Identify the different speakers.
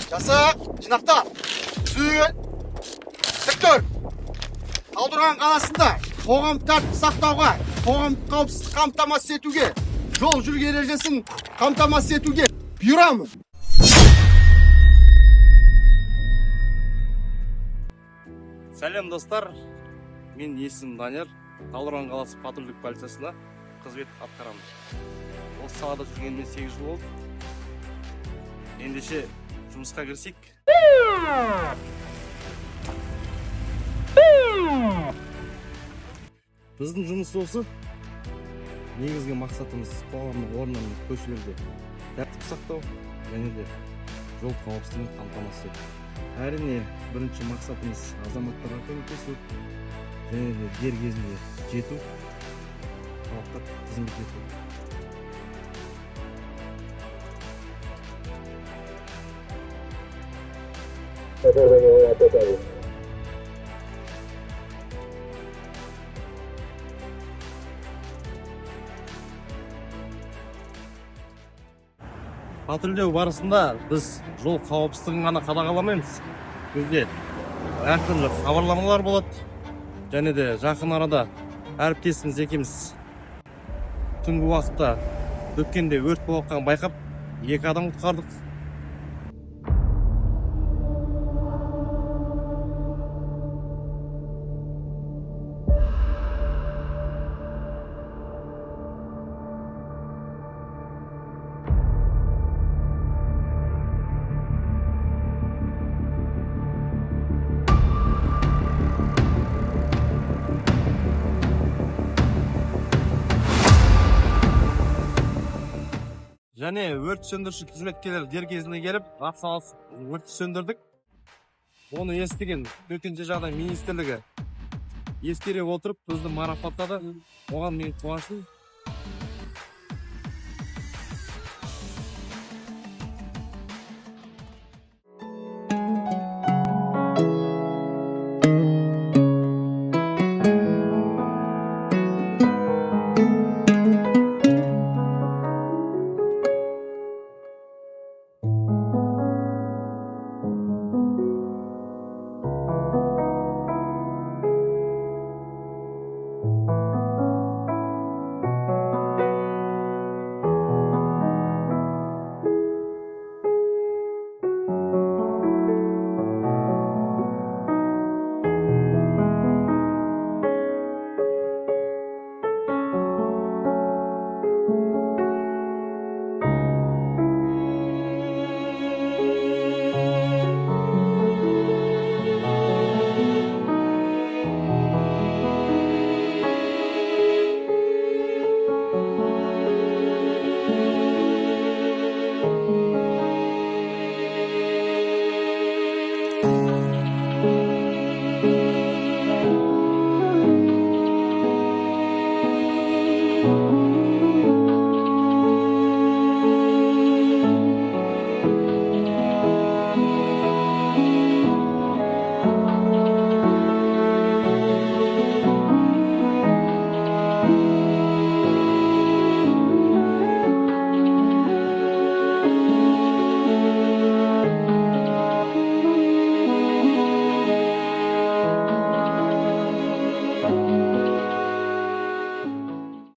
Speaker 1: Жасақ, жинақта, түзел, тік тұр. Талдықорған қаласында қоғам тәртіпті сақтауға, қоғам қауіпсіздік қамтамасыз етуге, жол жүру ережесін қамтамасыз етуге бұйырамын.
Speaker 2: Сәлем достар, мен есімім Данияр, Талдықорған қаласы патрульдік полициясында қызмет атқарамын. Осы салада жүргеніме 8 жыл болды. Ендеше жұмысқа кірісейік. Біздің жұмыс осы. Негізгі мақсатымыз қоғамдық орындар мен көшелерде тәртіп сақтау және де жол қауіпсіздігін қамтамасыз ету. Әрине, бірінші мақсатымыз азаматтарға көмектесу және де дер кезінде жету, халыққа қызмет ету. Патрульдеу барысында біз жол қауіпсіздігін ғана қадағаламаймыз. Бізде әртүрлі хабарламалар болады. Және де жақын арада әріптесіміз екеуміз түнгі уақытта өткенде өрт болғанын байқап, 2 адам құтқардық. Және өрт сөндіруші қызметкерлер дер кезінде келіп, атсалысып өртті сөндірдік. Оны естіген төтенше жағдай министрлігі ескере отырып бізді марапаттады. Оған мен қуаныштымын.